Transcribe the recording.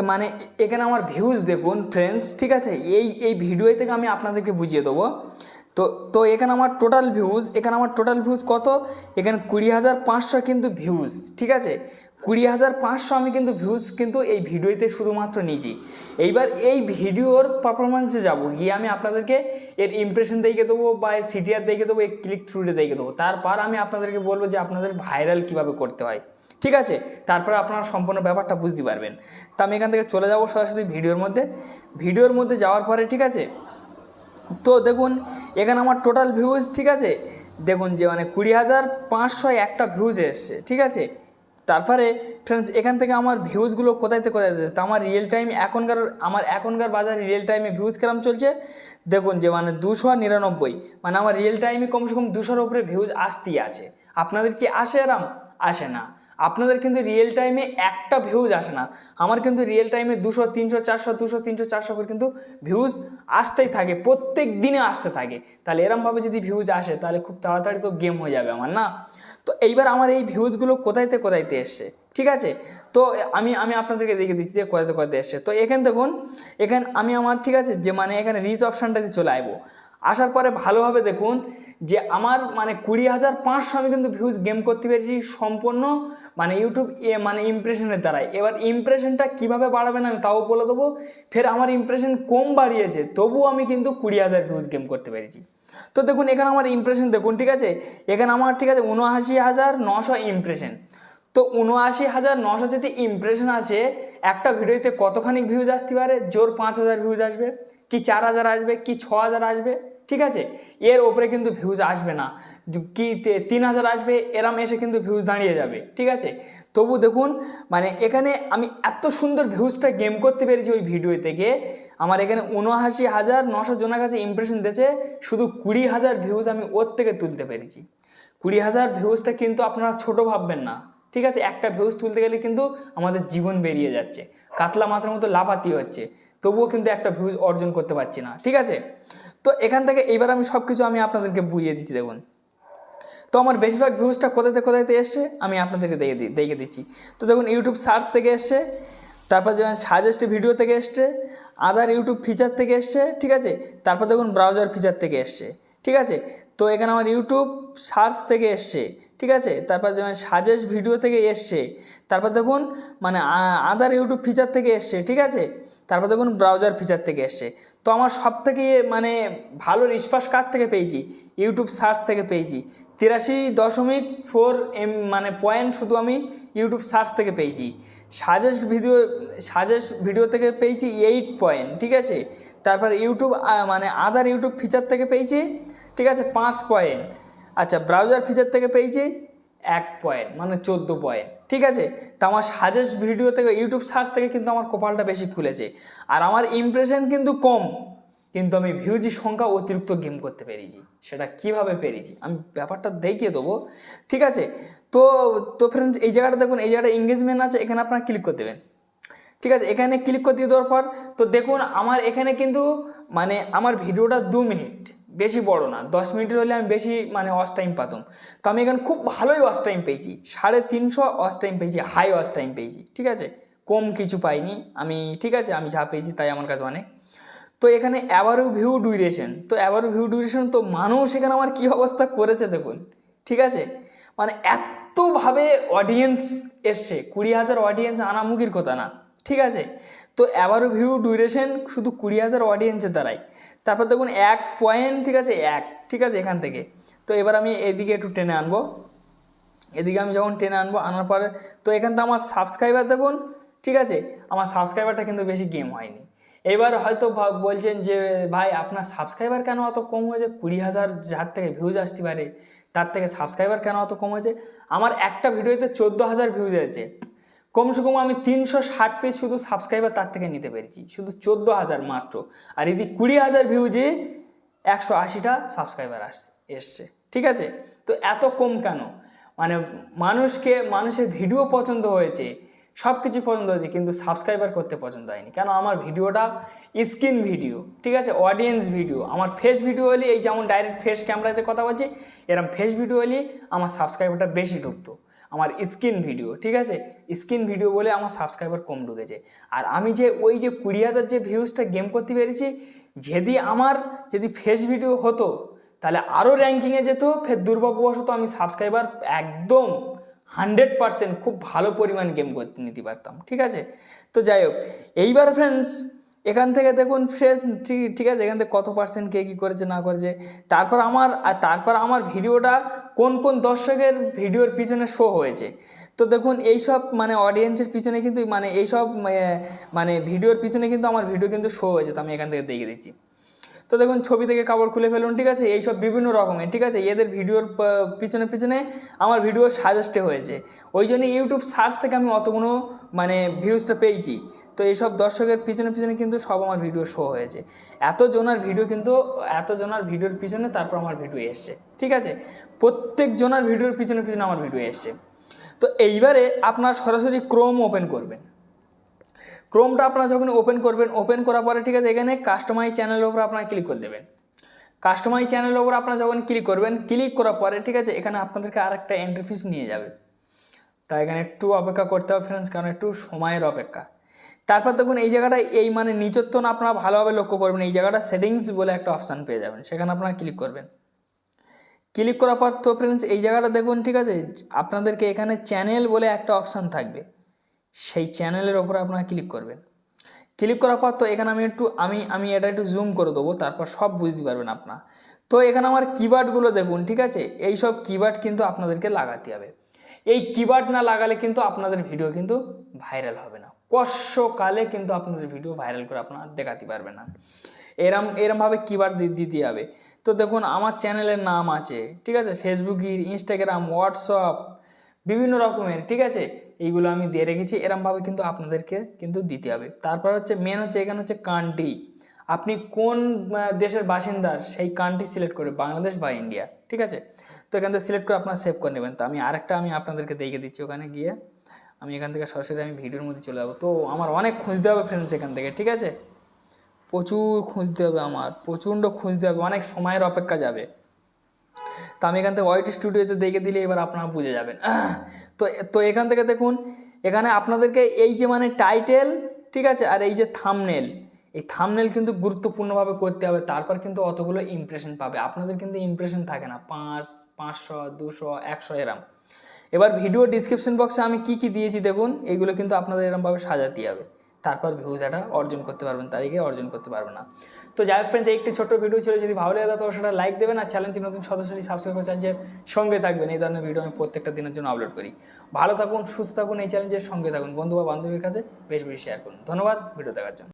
মানে এখানে আমার ভিউজ দেখুন ফ্রেন্ডস, ঠিক আছে, এই ভিডিও থেকে আমি আপনাদেরকে বুঝিয়ে দেবো। তো তো এখানে আমার টোটাল ভিউজ কত, এখানে 20,500 কিন্তু ভিউজ, ঠিক আছে, 20,500 আমি কিন্তু ভিউজ কিন্তু এই ভিডিওতে শুধুমাত্র নিয়েছি। এইবার এই ভিডিওর পারফরমেন্সে যাব গিয়ে আমি আপনাদেরকে এর ইমপ্রেশন দেখে দেবো বা সিটিআর দেখে দেবো, এই ক্লিক থ্রুতে দেখে দেবো। তারপর আমি আপনাদেরকে বলবো যে আপনাদের ভাইরাল কিভাবে করতে হয়, ঠিক আছে, তারপরে আপনারা সম্পূর্ণ ব্যাপারটা বুঝতে পারবেন। তা আমি এখান থেকে চলে যাব সরাসরি ভিডিওর মধ্যে যাওয়ার পরে, ঠিক আছে, তো দেখুন এখানে আমার টোটাল ভিউজ, ঠিক আছে, দেখুন যে মানে 20,500 একটা ভিউজ এসছে, ঠিক আছে। তারপরে ফ্রেন্ডস এখান থেকে আমার ভিউজগুলো কোথায় যাচ্ছে, তো আমার এখনকার বাজারে রিয়েল টাইমে ভিউজ কেরম চলছে দেখুন যে মানে 299, মানে আমার রিয়েল টাইমে কমসে কম 200-র উপরে ভিউজ আসতেই আছে। আপনাদের কি আসে এরম? আসে না। আপনাদের কিন্তু রিয়েল টাইমে একটা ভিউজ আসে না, আমার কিন্তু রিয়েল টাইমে 200, 300, 400, 200, 300, 400 করে কিন্তু ভিউজ আসতেই থাকে, প্রত্যেক দিনে আসতে থাকে। তাহলে এরমভাবে যদি ভিউজ আসে তাহলে খুব তাড়াতাড়ি তো গেম হয়ে যাবে আমার, না? তো এইবার আমার এই ভিউজগুলো কোথায়তে এসছে, ঠিক আছে, তো আমি আপনাদেরকে দেখে দিচ্ছি যে কোথায়তে এসছে। তো এখানে দেখুন, আমি আমার, ঠিক আছে, যে মানে এখানে রিচ অপশানটাতে চলে আসবো। আসার পরে ভালোভাবে দেখুন যে আমার মানে 20,500 আমি কিন্তু ভিউজ গেম করতে পেরেছি সম্পূর্ণ মানে ইউটিউব মানে ইমপ্রেশনের দ্বারাই। এবার ইমপ্রেশনটা কীভাবে বাড়াবেন আমি তাও বলে দেবো। ফের আমার ইমপ্রেশন কম বাড়িয়েছে তবুও আমি কিন্তু 20,000 ভিউজ গেম করতে পেরেছি। তো দেখুন এখানে আমার ইমপ্রেশন দেখুন, ঠিক আছে, এখানে আমার, ঠিক আছে, 79,900 ইমপ্রেশন। তো 79,900 যদি ইমপ্রেশন আছে, একটা ভিডিওতে কতখানি ভিউজ আসতে পারে? জোর 5,000 ভিউজ আসবে, কি 4,000 আসবে, কি 6,000 আসবে, ঠিক আছে, এর ওপরে কিন্তু ভিউজ আসবে না, কি 3,000 আসবে, এরম এসে কিন্তু ভিউজ দাঁড়িয়ে যাবে, ঠিক আছে। তবু দেখুন মানে এখানে আমি এত সুন্দর ভিউজটা গেম করতে পেরেছি ওই ভিডিও থেকে। আমার এখানে 79,900 জনের কাছে ইমপ্রেশন দিয়েছে, শুধু 20,000 ভিউজ আমি ওর থেকে তুলতে পেরেছি। 20,000 ভিউজটা কিন্তু আপনারা ছোট ভাববেন না, ঠিক আছে। একটা ভিউজ তুলতে গেলে কিন্তু আমাদের জীবন বেরিয়ে যাচ্ছে, কাতলা মাছের মতো লাফাতি হচ্ছে, তবুও কিন্তু একটা ভিউজ অর্জন করতে পারছি না, ঠিক আছে। তো এখান থেকে এইবার আমি সব কিছু আমি আপনাদেরকে বুঝিয়ে দিচ্ছি দেখুন। তো আমার বেশিরভাগ ভিউজটা কোথাতে এসছে আমি আপনাদেরকে দেখে দিচ্ছি। তো দেখুন ইউটিউব সার্চ থেকে এসছে, তারপর যেমন সাজেস্ট ভিডিও থেকে এসছে, আদার ইউটিউব ফিচার থেকে এসছে, ঠিক আছে, তারপর দেখুন ব্রাউজার ফিচার থেকে এসছে, ঠিক আছে। তো এখানে আমার ইউটিউব সার্চ থেকে এসছে, ঠিক আছে, তারপর যেমন সাজেস্ট ভিডিও থেকে এসছে, তারপর দেখুন মানে আদার ইউটিউব ফিচার থেকে এসছে, ঠিক আছে, তারপর দেখুন ব্রাউজার ফিচার থেকে এসছে। তো আমার সব থেকে মানে ভালো রেসপন্স কার থেকে পেয়েছি? ইউটিউব সার্চ থেকে পেয়েছি 83.4 মানে পয়েন্ট শুধু আমি ইউটিউব সার্চ থেকে পেয়েছি। সাজেস্ট ভিডিও থেকে পেয়েছি 8 পয়েন্ট, ঠিক আছে, তারপর ইউটিউব মানে আদার ইউটিউব ফিচার থেকে পেয়েছি, ঠিক আছে, 5 পয়েন্ট। আচ্ছা, ব্রাউজার ফিচার থেকে পেয়েছি 1 পয়েন্ট, মানে 14 পয়েন্ট, ঠিক আছে। তো আমার সাজেস্ট ভিডিও থেকে ইউটিউব সার্চ থেকে কিন্তু আমার কপালটা বেশি খুলেছে। আর আমার ইমপ্রেশন কিন্তু কম, কিন্তু আমি ভিউজি সংখ্যা অতিরিক্ত গেম করতে পেরেছি। সেটা কিভাবে পেরেছি আমি ব্যাপারটা দেখিয়ে দেবো, ঠিক আছে। তো তো ফ্রেন্ডস এই জায়গাটা দেখুন, এই জায়গাটা এঙ্গেজমেন্ট আছে, এখানে আপনারা ক্লিক করে দেবেন, ঠিক আছে। এখানে ক্লিক করে দিয়ে দেওয়ার পর তো দেখুন আমার এখানে কিন্তু মানে আমার ভিডিওটা 2 মিনিট, বেশি বড় না, 10 মিনিটের হলে আমি বেশি মানে ওয়াচ টাইম পাতাম। তো আমি এখানে খুব ভালোই ওয়াচ টাইম পেয়েছি, 350 ওয়াচ টাইম পেয়েছি, হাই ওয়াচ টাইম পেয়েছি, ঠিক আছে, কম কিছু পাইনি আমি, ঠিক আছে, আমি যা পেয়েছি তাই আমার কাছে অনেক। তো এখানে অ্যাভারেজ ভিউ ডিউরেশন, তো অ্যাভারেজ ভিউ ডিউরেশন, তো মানুষ এখানে আমার কী অবস্থা করেছে দেখুন, ঠিক আছে, মানে এতভাবে অডিয়েন্স এসছে, 20,000 অডিয়েন্স আনামুখীর কথা না, ঠিক আছে। তো অ্যাভারেজ ভিউ ডিউরেশন শুধু 20,000 অডিয়েন্সের দ্বারাই। তারপর দেখুন 1 পয়েন্ট, ঠিক আছে, ঠিক আছে, এখান থেকে। তো এবার আমি এদিকে একটু টেনে আনবো, এদিকে আমি যখন টেনে আনার পরে তো এখান থেকে আমার সাবস্ক্রাইবার দেখুন, ঠিক আছে, আমার সাবস্ক্রাইবারটা কিন্তু বেশি গেম হয়নি। এবার হয়তো বলছেন যে ভাই আপনার সাবস্ক্রাইবার কেন অত কম হয়েছে? 20,000 যার থেকে ভিউজ আসতে পারে তার থেকে সাবস্ক্রাইবার কেন অত কম হয়েছে? আমার একটা ভিডিওতে 14,000 ভিউজ হয়েছে, কমসে কম আমি 360 পিস শুধু সাবস্ক্রাইবার তার থেকে নিতে পেরেছি, শুধু 14,000 মাত্র। আর এদি 20,000 ভিউজে 180টা সাবস্ক্রাইবার এসছে, ঠিক আছে। তো এত কম কেন? মানে মানুষের ভিডিও পছন্দ হয়েছে, সব কিছু পছন্দ হয়েছে, কিন্তু সাবস্ক্রাইবার করতে পছন্দ হয়নি কেন? আমার ভিডিওটা স্ক্রিন ভিডিও, ঠিক আছে, অডিয়েন্স ভিডিও। আমার ফেস ভিডিও হলে এই যেমন ডাইরেক্ট ফেস ক্যামেরাতে কথা বলছি, এরকম ফেস ভিডিও হলে আমার সাবস্ক্রাইবারটা বেশি ঢুকতো। আমার স্ক্রিন ভিডিও, ঠিক আছে, স্ক্রিন ভিডিও বলে আমার সাবস্ক্রাইবার কম ঢুকেছে। আর আমি যে ওই যে 20,000 যে ভিউজটা গেম করতে পেরেছি, যদি ফেস ভিডিও হতো তাহলে আরও র্যাঙ্কিংয়ে যেত, ফের দুর্ভাগ্যবশত আমি সাবস্ক্রাইবার একদম 100% খুব ভালো পরিমাণ গেম করতে নিতে পারতাম, ঠিক আছে। তো যাই হোক, এইবার ফ্রেন্ডস এখান থেকে দেখুন ফ্রেশ, ঠিক আছে, এখান থেকে কত পার্সেন্ট কে কী করেছে না করেছে, তারপর আমার ভিডিওটা কোন কোন দর্শকের ভিডিওর পিছনে শো হয়েছে। তো দেখুন এইসব মানে অডিয়েন্সের পিছনে কিন্তু মানে এইসব মানে ভিডিওর পিছনে কিন্তু আমার ভিডিও কিন্তু শো হয়েছে। তো আমি এখান থেকে দেখিয়ে দিচ্ছি। তো দেখুন ছবি থেকে কাপড় খুলে ফেলুন, ঠিক আছে, এইসব বিভিন্ন রকমের, ঠিক আছে, এদের ভিডিওর পিছনে আমার ভিডিও সাজেস্টে হয়েছে, ওই জন্য ইউটিউব সার্চ থেকে আমি অতগুলো মানে ভিউজটা পেয়েছি। তো এইসব দর্শকের পিছনে কিন্তু সব আমার ভিডিও শো হয়েছে, এতজনের ভিডিওর পিছনে তারপর আমার ভিডিও এসছে, ঠিক আছে, প্রত্যেকজনের ভিডিওর পিছনে আমার ভিডিও এসছে। তো এইবারে আপনার সরাসরি ক্রোম ওপেন করবেন। ক্রোমটা আপনারা যখন ওপেন করার পরে, ঠিক আছে, এখানে কাস্টমাইজ চ্যানেলের উপর আপনারা ক্লিক করে দেবেন। কাস্টমাইজ চ্যানেলের উপর আপনারা যখন ক্লিক করবেন, ক্লিক করার পরে, ঠিক আছে, এখানে আপনাদেরকে আরেকটা ইন্টারফেস নিয়ে যাবে। তাই এখানে একটু অপেক্ষা করতে হবে ফ্রেন্ডস, কারণ একটু সময়ের অপেক্ষা। তারপর দেখুন এই জায়গাটায় এই মানে নিচত্বন আপনারা ভালোভাবে লক্ষ্য করবেন, এই জায়গাটা সেটিংস বলে একটা অপশান পেয়ে যাবেন, সেখানে আপনারা ক্লিক করবেন। ক্লিক করার পর তো ফ্রেন্ডস এই জায়গাটা দেখুন, ঠিক আছে, আপনাদেরকে এখানে চ্যানেল বলে একটা অপশান থাকবে, সেই চ্যানেলের ওপরে আপনারা ক্লিক করবেন। ক্লিক করার পর তো এখানে আমি এটা একটু জুম করে দেবো, তারপর সব বুঝতে পারবেন আপনারা। তো এখানে আমার কিওয়ার্ডগুলো দেখুন, ঠিক আছে, এই সব কিওয়ার্ড কিন্তু আপনাদেরকে লাগাতে হবে। এই কিওয়ার্ড না লাগালে কিন্তু আপনাদের ভিডিও কিন্তু ভাইরাল হবে না, কষ্টকালে কিন্তু আপনাদের ভিডিও ভাইরাল করে আপনারা দেখাতে পারবেন না। এরমভাবে কিওয়ার্ড দিতে হবে। তো দেখুন আমার চ্যানেলের নাম আছে, ঠিক আছে, ফেসবুক, ইনস্টাগ্রাম, হোয়াটসঅ্যাপ, বিভিন্ন রকমের, ঠিক আছে, এইগুলো আমি দিয়ে রেখেছি, এরমভাবে কিন্তু আপনাদেরকে কিন্তু দিতে হবে। তারপর হচ্ছে মেন হচ্ছে এখানে হচ্ছে কান্ট্রি, আপনি কোন দেশের বাসিন্দার সেই কান্ট্রি সিলেক্ট করে, বাংলাদেশ বা ইন্ডিয়া, ঠিক আছে। তো এখান থেকে সিলেক্ট করে আপনারা সেভ করে নেবেন। তো আমি আপনাদেরকে দেখিয়ে দিচ্ছি, ওখানে গিয়ে আমি এখান থেকে সরাসরি আমি ভিডিওর মধ্যে চলে যাবো। তো আমার অনেক খুঁজতে হবে ফ্রেন্ডস এখান থেকে, ঠিক আছে, প্রচুর খুঁজতে হবে, আমার প্রচণ্ড খুঁজতে হবে, অনেক সময়ের অপেক্ষা যাবে। তো আমি এখান থেকে ওয়াইটি স্টুডিওতে দেখে দিলে এবার আপনারা বুঝে যাবেন। তো এখান থেকে দেখুন, এখানে আপনাদেরকে এই যে মানে টাইটেল, ঠিক আছে, আর এই যে থাম্বনেল, এই থাম্বনেল কিন্তু গুরুত্বপূর্ণভাবে করতে হবে, তারপর কিন্তু অতগুলো ইমপ্রেশন পাবে। আপনাদের কিন্তু ইমপ্রেশন থাকে না 500, 200, 100 এরম। এবার ভিডিও ডিসক্রিপশন বক্সে আমি কি দিয়েছি দেখুন, এইগুলো কিন্তু আপনাদের এরমভাবে সাজাতে হবে, তারপর ভিউজ এটা অর্জন করতে পারবেন, তারিখে অর্জন করতে পারবেন না। তো যাই হোক ফ্রেন্ডস, একটি ছোট্ট ভিডিও ছিল, যদি ভালো লাগে তো সেটা লাইক দেবেন, আর চ্যানেলটি নতুন সদস্যটি সাবস্ক্রাইব করে চ্যানেলের সঙ্গে থাকবেন। এই ধরনের ভিডিও আমি প্রত্যেকটা দিনের জন্য আপলোড করি। ভালো থাকুন, সুস্থ থাকুন, এই চ্যালেঞ্জের সঙ্গে থাকুন, বন্ধু বা বান্ধবীর কাছে বেশি শেয়ার করুন। ধন্যবাদ ভিডিও দেখার জন্য।